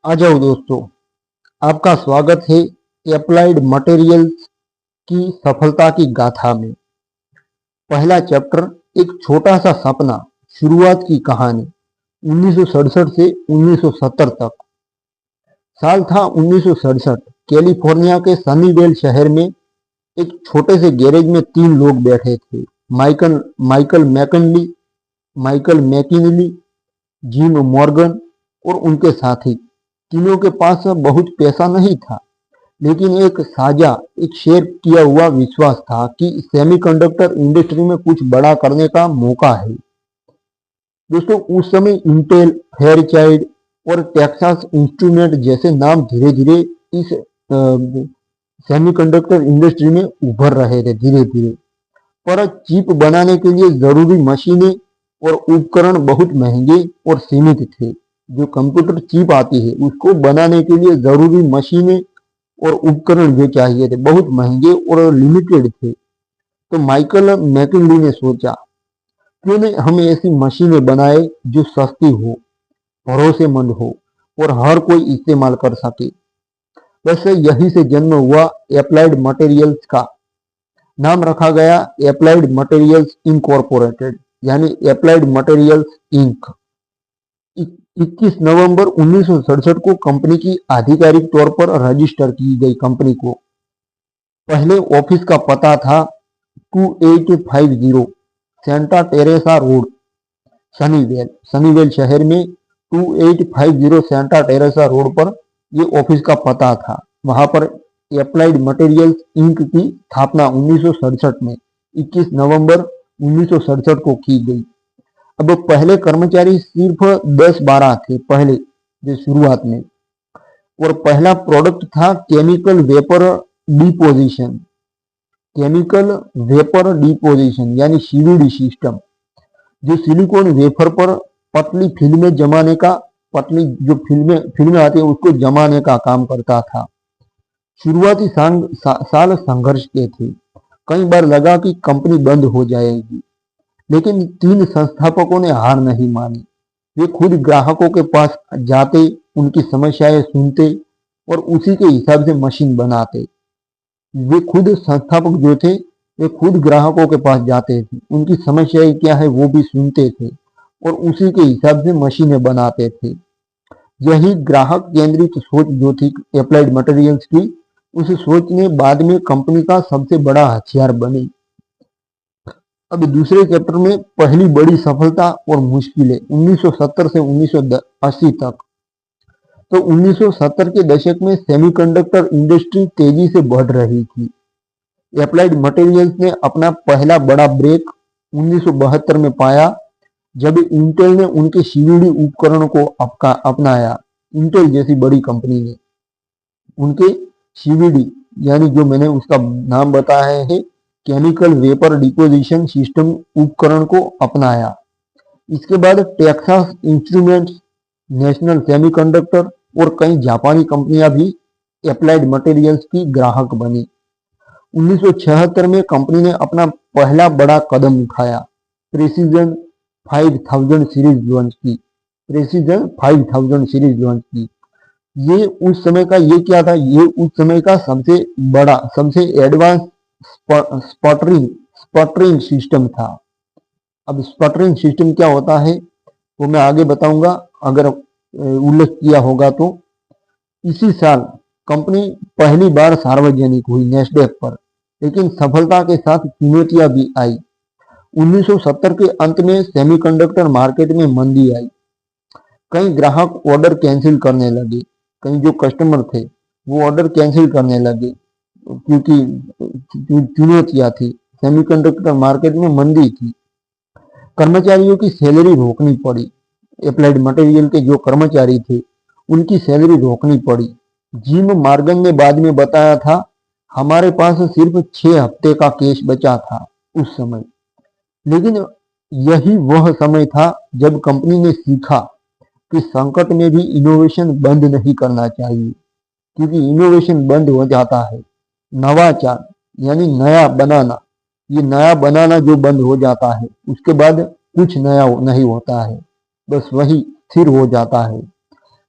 आ जाओ दोस्तों, आपका स्वागत है एप्लाइड मटेरियल्स की सफलता की गाथा में। पहला चैप्टर, एक छोटा सा सपना, शुरुआत की कहानी। 1967 से 1970 तक। साल था 1967। कैलिफोर्निया के सनीवेल शहर में एक छोटे से गैरेज में तीन लोग बैठे थे। Michael Michael McKinley Michael McKinley, gym Morgan और उनके साथी। तीनों के पास बहुत पैसा नहीं था, लेकिन एक शेयर किया हुआ विश्वास था कि सेमीकंडक्टर इंडस्ट्री में कुछ बड़ा करने का मौका है। दोस्तों, उस समय इंटेल, फेयरचाइल्ड और टेक्सास इंस्ट्रूमेंट जैसे नाम धीरे धीरे इस सेमीकंडक्टर इंडस्ट्री में उभर रहे थे धीरे धीरे। पर चिप बनाने के लिए जरूरी मशीनें और उपकरण बहुत महंगे और सीमित थे। जो कंप्यूटर चिप आती है उसको बनाने के लिए जरूरी मशीनें और उपकरण जो चाहिए थे बहुत महंगे और लिमिटेड थे। तो माइकल मैकिनली ने सोचा, क्यों नहीं हम ऐसी मशीनें बनाए जो सस्ती हो, भरोसेमंद हो और हर कोई इस्तेमाल कर सके। वैसे यही से जन्म हुआ एप्लाइड मटेरियल्स का। नाम रखा गया एप्लाइड मटेरियल्स इनकॉर्पोरेटेड, यानी एप्लाइड मटेरियल्स इंक। 21 नवंबर 1967 को कंपनी की आधिकारिक तौर पर रजिस्टर की गई कंपनी को। पहले ऑफिस का पता था 2850 सेंटा टेरेसा रोड, सनीवेल शहर में 2850 सेंटा टेरेसा रोड पर ये ऑफिस का पता था। वहां पर एप्लाइड मटेरियल्स इंक की स्थापना 1967 में 21 नवंबर 1967 को की गई। अब पहले कर्मचारी सिर्फ 10-12 थे पहले जो शुरुआत में। और पहला प्रोडक्ट था केमिकल वेपर डिपोजिशन यानी सीवीडी सिस्टम, जो सिलिकॉन वेफर पर पतली फिल्में जमाने का, पतली जो फिल्में आती है उसको जमाने का काम करता था। शुरुआती साल संघर्ष के थे। कई बार लगा कि कंपनी बंद हो जाएगी, लेकिन तीन संस्थापकों ने हार नहीं मानी। वे खुद ग्राहकों के पास जाते, उनकी समस्याएं सुनते और उसी के हिसाब से मशीन बनाते। वे खुद संस्थापक जो थे, वे खुद ग्राहकों के पास जाते थे, उनकी समस्याएं क्या है वो भी सुनते थे और उसी के हिसाब से मशीनें बनाते थे। यही ग्राहक केंद्रित सोच जो थी एप्लाइड मटेरियल्स की, उस सोच ने बाद में कंपनी का सबसे बड़ा हथियार बनी। अब दूसरे चैप्टर में पहली बड़ी सफलता और मुश्किलें 1970 से 1980 तक। तो 1970 के दशक में सेमीकंडक्टर इंडस्ट्री तेजी से बढ़ रही थी। एप्लाइड मटेरियल्स ने अपना पहला बड़ा ब्रेक 1972 में पाया, जब इंटेल ने उनके सीवीडी उपकरण को अपनाया। इंटेल जैसी बड़ी कंपनी ने उनके सीवीडी यानी जो मैंने उसका नाम बताया है केमिकल वेपर डिपोजिशन सिस्टम उपकरण को अपनाया। इसके बाद टेक्सास इंस्ट्रूमेंट्स, नेशनल सेमीकंडक्टर और कई जापानी कंपनियां भी एप्लाइड मटेरियल्स की ग्राहक बनी। 1976 में कंपनी ने अपना पहला बड़ा कदम उठाया, प्रेसिजन 5000 सीरीज लॉन्च की। ये उस समय का ये क्या था, ये उस समय का सबसे बड़ा, सबसे एडवांस स्पटरिंग सिस्टम था। अब स्पटरिंग सिस्टम क्या होता है वो मैं आगे बताऊंगा, अगर उल्लेख किया होगा तो। इसी साल कंपनी पहली बार सार्वजनिक हुई नेस्डेक पर, लेकिन सफलता के साथ चुनौतियां भी आई। 1970 के अंत में सेमीकंडक्टर मार्केट में मंदी आई। कई ग्राहक ऑर्डर कैंसिल करने लगे, कई जो कस्टमर थे वो ऑर्डर कैंसिल करने लगे क्योंकि चुनौतियां थी, सेमीकंडक्टर मार्केट में मंदी थी। कर्मचारियों की सैलरी रोकनी पड़ी। एप्लाइड मटेरियल के जो कर्मचारी थे उनकी सैलरी रोकनी पड़ी। जिम मॉर्गन ने बाद में बताया था, हमारे पास सिर्फ 6 हफ्ते का कैश बचा था उस समय। लेकिन यही वह समय था जब कंपनी ने सीखा कि संकट में भी इनोवेशन बंद नहीं करना चाहिए, क्योंकि इनोवेशन बंद हो जाता है, नवाचार यानी नया बनाना, ये नया बनाना जो बंद हो जाता है उसके बाद कुछ नया नहीं होता है, बस वही स्थिर हो जाता है।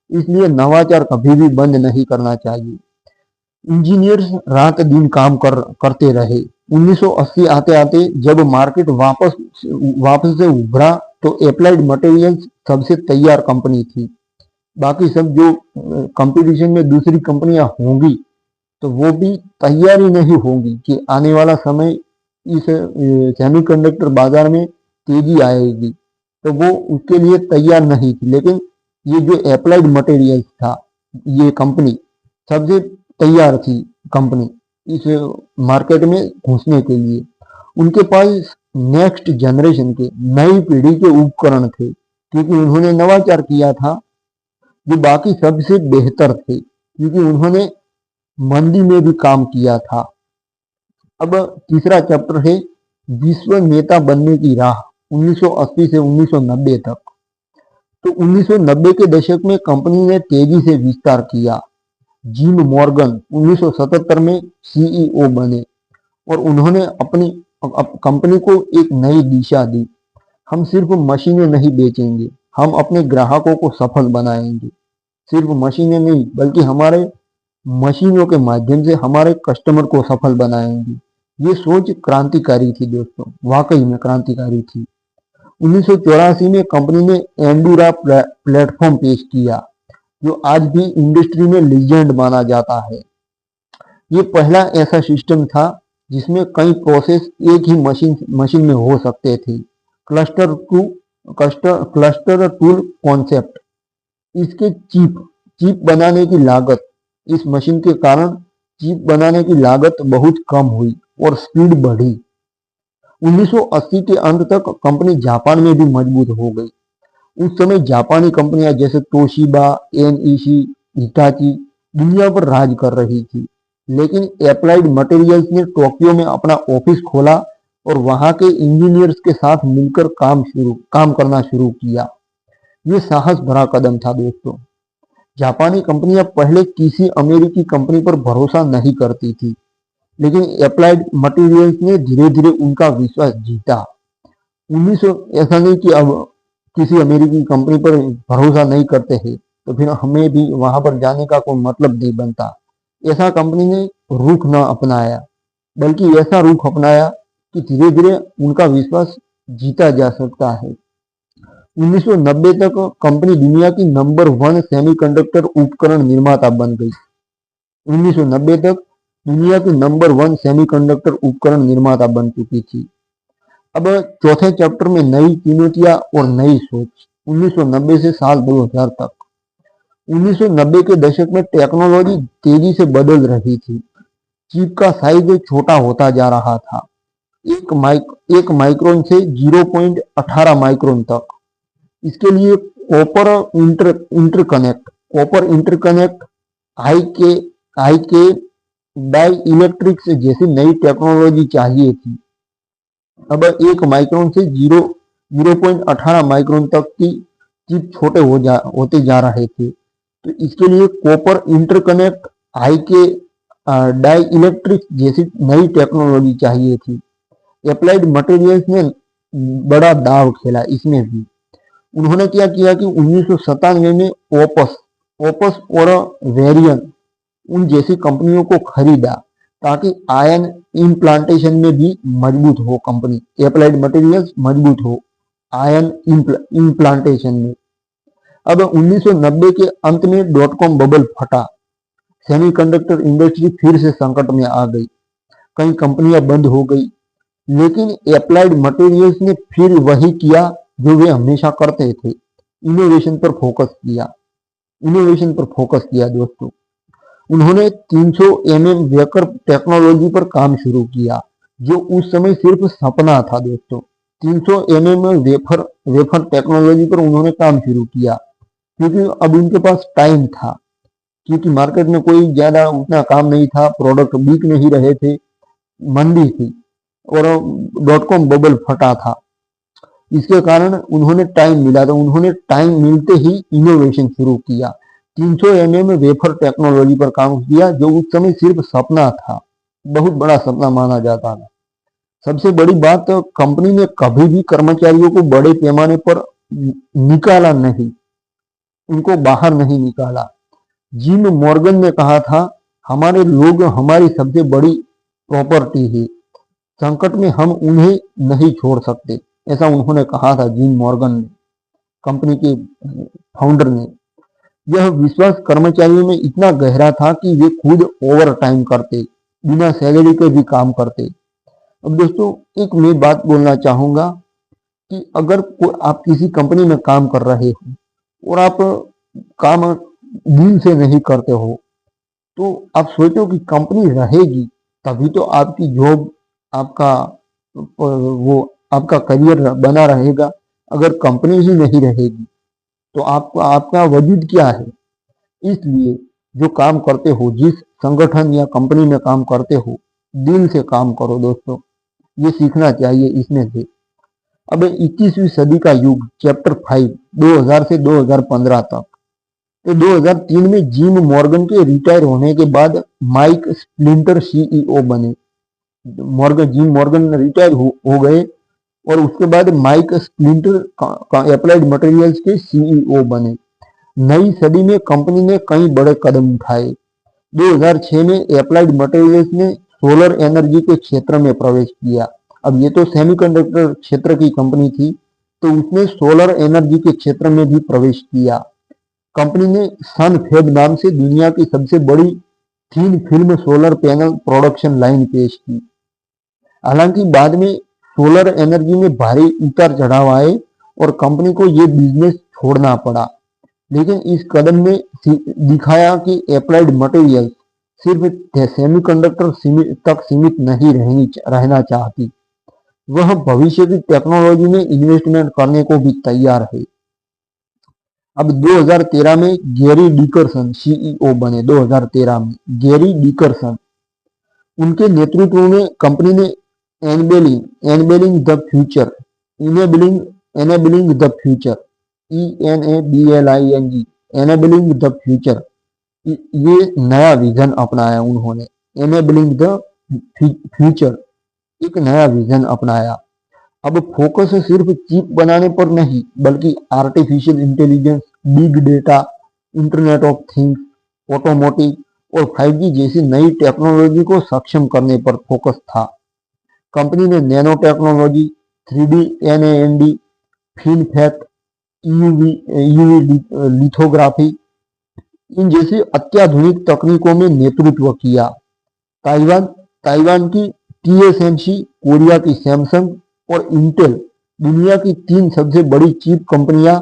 इसलिए नवाचार कभी भी बंद नहीं करना चाहिए। इंजीनियर्स रात दिन करते रहे। 1980 आते आते जब मार्केट वापस से उभरा तो अप्लाइड मटेरियल्स सबसे तैयार कंपनी थी। बाकी सब जो कंपटीशन में दूसरी कंपनियां होंगी तो वो भी तैयार ही नहीं होंगी कि आने वाला समय इस सेमीकंडक्टर बाजार में तेजी आएगी, तो वो उसके लिए तैयार नहीं थी। लेकिन ये जो अप्लाइड मटेरियल्स था, ये कंपनी सबसे तैयार थी कंपनी इस मार्केट में घुसने के लिए। उनके पास नेक्स्ट जनरेशन के नई पीढ़ी के उपकरण थे, क्योंकि उन्होंने नवाचार किया था जो बाकी सबसे बेहतर थे, क्योंकि उन्होंने मंदी में भी काम किया था। अब तीसरा चैप्टर है विश्व नेता बनने की राह 1980 से 1990 तक। तो 1990 के दशक में कंपनी ने तेजी से विस्तार किया। जिम मॉर्गन 1977 में सीईओ बने और उन्होंने अपनी कंपनी को एक नई दिशा दी। हम सिर्फ मशीनें नहीं बेचेंगे, हम अपने ग्राहकों को सफल बनाएंगे। सिर्फ मशीनें नहीं, बल्कि हमारे मशीनों के माध्यम से हमारे कस्टमर को सफल बनाएंगे। ये सोच क्रांतिकारी थी दोस्तों, वाकई में क्रांतिकारी थी। 1984 में कंपनी ने एंडूरा प्लेटफॉर्म पेश किया, जो आज भी इंडस्ट्री में लीजेंड माना जाता है। ये पहला ऐसा सिस्टम था जिसमें कई प्रोसेस एक ही मशीन में हो सकते थे। क्लस्टर टूल कॉन्सेप्ट, इसके चिप बनाने की लागत, इस मशीन के कारण चिप बनाने की लागत बहुत कम हुई और स्पीड बढ़ी। 1980 के अंत तक कंपनी जापान में भी मजबूत हो गई। उस समय जापानी कंपनियां जैसे तोशिबा, एनईसी, हिटाची दुनिया पर राज कर रही थी। लेकिन अप्लाइड मटेरियल्स ने टोक्यो में अपना ऑफिस खोला और वहां के इंजीनियर्स के साथ मिलकर काम करना शुरू किया। ये साहस भरा कदम था दोस्तों। जापानी कंपनियां पहले किसी अमेरिकी कंपनी पर भरोसा नहीं करती थी, लेकिन अप्लाइड मटेरियल्स ने धीरे धीरे उनका विश्वास जीता। 1900 ऐसा नहीं कि अब किसी अमेरिकी कंपनी पर भरोसा नहीं करते हैं तो फिर हमें भी वहां पर जाने का कोई मतलब नहीं बनता। ऐसा कंपनी ने रुख न अपनाया, बल्कि ऐसा रुख अपनाया कि धीरे धीरे उनका विश्वास जीता जा सकता है। 1990 तक कंपनी दुनिया की नंबर 1 सेमीकंडक्टर उपकरण निर्माता बन गई। 1990 तक दुनिया की नंबर 1 सेमीकंडक्टर उपकरण निर्माता बन चुकी थी। अब चौथे चैप्टर में नई चुनौतियां और नई सोच 1990 से साल 2000 तक। 1990 के दशक में टेक्नोलॉजी तेजी से बदल रही थी। चिप का साइज छोटा होता जा रहा था, एक माइक्रोन से 0.18 माइक्रोन तक। इसके लिए कॉपर इंटरकनेक्ट, आई के डाई इलेक्ट्रिक्स जैसी नई टेक्नोलॉजी चाहिए थी। अब 1 माइक्रोन से 0.18 माइक्रोन तक की चिप छोटे होते जा रहे थे। तो इसके लिए कॉपर इंटरकनेक्ट, आई के डाई इलेक्ट्रिक्स जैसी नई टेक्नोलॉजी चाहिए थी। अप्लाइड मटेरियल्स ने बड़ा दाव खेला इसमें भी। उन्होंने क्या किया कि 1997 में ओपस और वेरियन उन जैसी कंपनियों को खरीदा ताकि आयन इम्प्लांटेशन में भी मजबूत हो कंपनी। अप्लाइड मटेरियल्स मजबूत हो आयन इम्प्लांटेशन में। अब 1990 के अंत में .com बबल फटा, सेमीकंडक्टर इंडस्ट्री फिर से संकट में आ गई, कई कंपनियां बंद हो गई। लेकिन अप्लाइड मटेरियल्स ने फिर वही किया जो वे हमेशा करते थे, इनोवेशन पर फोकस किया दोस्तों। उन्होंने 300 वेकर टेक्नोलॉजी पर काम शुरू किया, जो उस समय सिर्फ सपना था दोस्तों। 300 वेफर टेक्नोलॉजी पर उन्होंने काम शुरू किया, क्योंकि अब उनके पास टाइम था, क्योंकि मार्केट में कोई ज्यादा उतना काम नहीं था, प्रोडक्ट बिक नहीं रहे थे, मंदी थी और .com बबल फटा था। इसके कारण उन्होंने टाइम मिला, तो उन्होंने टाइम मिलते ही इनोवेशन शुरू किया। 300 वेफर टेक्नोलॉजी पर काम किया, जो उस समय सिर्फ सपना था, बहुत बड़ा सपना माना जाता था। सबसे बड़ी बात, कंपनी ने कभी भी कर्मचारियों को बड़े पैमाने पर निकाला नहीं। उनको बाहर नहीं निकाला। जिम मॉर्गन ने कहा था, हमारे लोग हमारी सबसे बड़ी प्रॉपर्टी है, संकट में हम उन्हें नहीं छोड़ सकते। ऐसा उन्होंने कहा था जिम मॉर्गन ने, कंपनी के फाउंडर ने। यह विश्वास कर्मचारियों में इतना गहरा था कि वे खुद ओवर टाइम करते, बिना सैलरी के भी काम करते। अब दोस्तों, एक मैं बात बोलना चाहूंगा कि अगर आप किसी कंपनी में काम कर रहे हो और आप काम दिल से नहीं करते हो, तो आप सोचो कि कंपनी रहेगी तभी तो आपकी जॉब, आपका वो आपका करियर बना रहेगा। अगर कंपनी ही नहीं रहेगी तो आपका आपका वजूद क्या है। इसलिए जो काम करते हो, जिस संगठन या कंपनी में काम करते हो, दिल से काम करो दोस्तों। ये सीखना चाहिए इसमें से। अब 21वीं सदी का युग, चैप्टर 5, 2000 से 2015 तक। तो 2003 में जिम मॉर्गन के रिटायर होने के बाद माइक स्प्लिंटर सीईओ बने। जिम मॉर्गन रिटायर हो गए और उसके बाद माइक स्प्लिंटर एप्लाइड मटेरियल्स के सीईओ बने। नई सदी में कंपनी ने कई बड़े कदम उठाए। 2006 में एप्लाइड मटेरियल्स ने सोलर एनर्जी के क्षेत्र में प्रवेश किया। अब ये तो सेमीकंडक्टर क्षेत्र की कंपनी थी, तो उसने सोलर एनर्जी के क्षेत्र में भी प्रवेश किया। कंपनी ने सनफेब नाम से दुनिया की सबसे बड़ी thin film solar panel production line पेश की। हालांकि बाद में सोलर एनर्जी में भारी उतार चढ़ाव आए और कंपनी को ये बिजनेस छोड़ना पड़ा। लेकिन इस कदम ने दिखाया कि एप्लाइड मटेरियल्स सिर्फ सेमीकंडक्टर तक सीमित नहीं रहना चाहती, वह भविष्य की टेक्नोलॉजी में इन्वेस्टमेंट करने को भी तैयार है। अब 2013 में गैरी डिकरसन सीईओ बने। 2013 में गैरी डिकरसन, उनके नेतृत्व में कंपनी ने enabling the future, enabling the future, ENABLING, enabling the future, ये नया विजन अपनाया उन्होंने। एनेबलिंग द फ्यूचर, एक नया विजन अपनाया। अब फोकस सिर्फ चिप बनाने पर नहीं, बल्कि artificial intelligence, big data, internet of things, automotive और 5G जैसी नई टेक्नोलॉजी को सक्षम करने पर फोकस था। कंपनी ने nano technology, 3D NAND, FinFET, UV lithography, इन जैसी अत्याधुनिक तकनीकों में नेतृत्व किया। ताइवान की TSMC, कोरिया की सैमसंग और इंटेल, दुनिया की 3 सबसे बड़ी चिप कंपनियां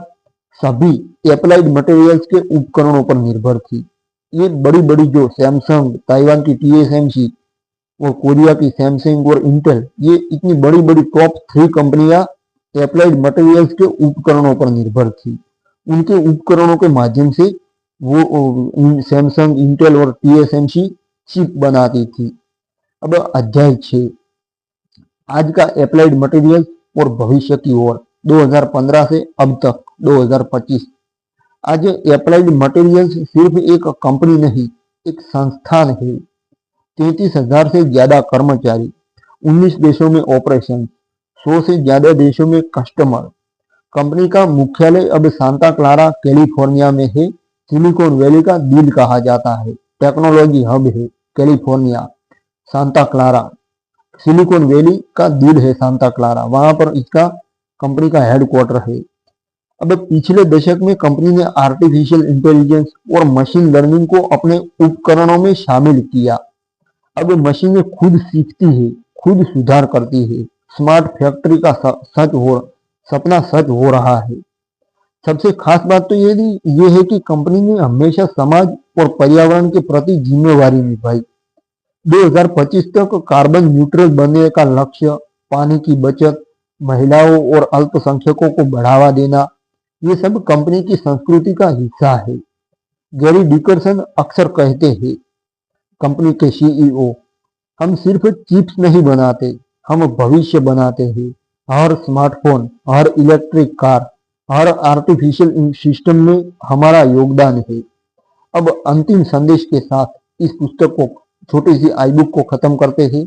सभी एप्लाइड मटेरियल्स के उपकरणों पर निर्भर थी। ये बड़ी बड़ी जो सैमसंग, ताइवान की TSMC और कोरिया की सैमसंग और इंटेल, ये इतनी बड़ी बड़ी टॉप 3 कंपनियां एप्लाइड मटेरियल्स के उपकरणों पर निर्भर थी। उनके उपकरणों के माध्यम से वो सैमसंग, इंटेल और TSMC चिप बनाती थी। अब अध्याय 6, आज का एप्लाइड मटेरियल्स और भविष्य की ओर, 2015 से अब तक 2025। आज एप्लाइड मटेरियल्स सिर्फ एक कंपनी नहीं, एक संस्थान है। 33,000 से ज्यादा कर्मचारी, 19 देशों में ऑपरेशन, 100 से ज्यादा देशों में कस्टमर। कंपनी का मुख्यालय अब सांता क्लारा, कैलिफोर्निया में है। सिलिकॉन वैली का दिल कहा जाता है, टेक्नोलॉजी हब है California, Santa Clara. Silicon valley का दिल है सांता क्लारा, वहां पर इसका कंपनी का हेडक्वार्टर है। अब पिछले दशक में कंपनी ने आर्टिफिशियल इंटेलिजेंस और मशीन लर्निंग को अपने उपकरणों में शामिल किया। अब मशीनें खुद सीखती है, खुद सुधार करती है। स्मार्ट फैक्ट्री का सपना सच हो रहा है। सबसे खास बात तो ये है कि कंपनी ने हमेशा समाज और पर्यावरण के प्रति जिम्मेवारी निभाई। 2025 तक कार्बन न्यूट्रल बनने का लक्ष्य, पानी की बचत, महिलाओं और अल्पसंख्यकों को बढ़ावा देना, ये सब कंपनी की संस्कृति का हिस्सा है। गैरी डिकरसन अक्सर कहते हैं, कंपनी के सीईओ, हम सिर्फ चिप्स नहीं बनाते, हम भविष्य बनाते हैं। हर स्मार्टफोन, हर इलेक्ट्रिक कार, हर आर्टिफिशियल सिस्टम में हमारा योगदान है। अब अंतिम संदेश के साथ इस पुस्तक को, छोटी सी आई बुक को खत्म करते हैं।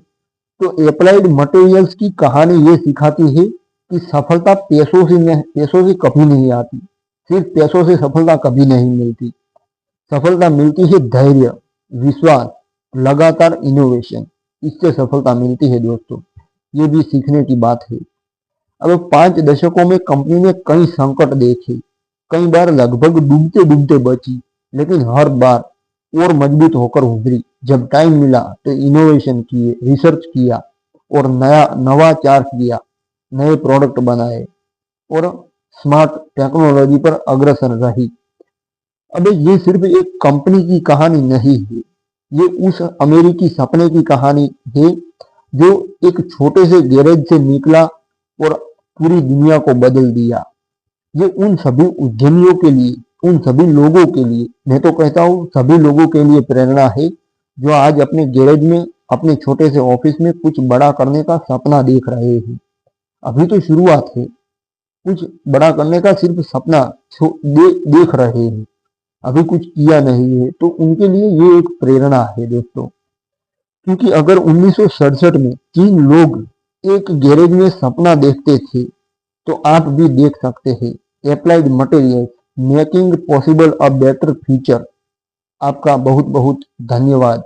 तो एप्लाइड मटेरियल्स की कहानी ये सिखाती है कि सफलता पैसों से कभी नहीं आती, सिर्फ पैसों से सफलता कभी नहीं मिलती। सफलता मिलती है धैर्य, विश्वास, लगातार इनोवेशन, इससे सफलता मिलती है दोस्तों। ये भी सीखने की बात है। अब 5 दशकों में कंपनी ने कई संकट देखे, कई बार लगभग डूबते डूबते बची, लेकिन हर बार और मजबूत होकर उभरी। जब टाइम मिला तो इनोवेशन किए, रिसर्च किया और नवाचार किया, नए प्रोडक्ट बनाए और स्मार्ट टेक्नोलॉजी पर अग्रसर रही। अब ये सिर्फ एक कंपनी की कहानी नहीं है, ये उस अमेरिकी सपने की कहानी है जो एक छोटे से गैरेज से निकला और पूरी दुनिया को बदल दिया। ये उन सभी उद्यमियों के लिए, उन सभी लोगों के लिए, मैं तो कहता हूँ सभी लोगों के लिए प्रेरणा है जो आज अपने गैरेज में, अपने छोटे से ऑफिस में कुछ बड़ा करने का सपना देख रहे हैं। अभी तो शुरुआत है, कुछ बड़ा करने का सिर्फ सपना देख रहे हैं, अभी कुछ किया नहीं है, तो उनके लिए ये एक प्रेरणा है दोस्तों। क्योंकि अगर 1967 में 3 लोग एक गैरेज में सपना देखते थे, तो आप भी देख सकते हैं। Applied materials, making possible a better future. आपका बहुत बहुत धन्यवाद।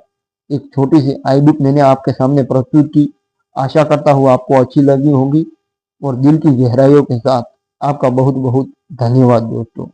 एक छोटी सी आई बुक मैंने आपके सामने प्रस्तुत की, आशा करता हूँ आपको अच्छी लगी होगी, और दिल की गहराइयों के साथ आपका बहुत बहुत धन्यवाद दोस्तों।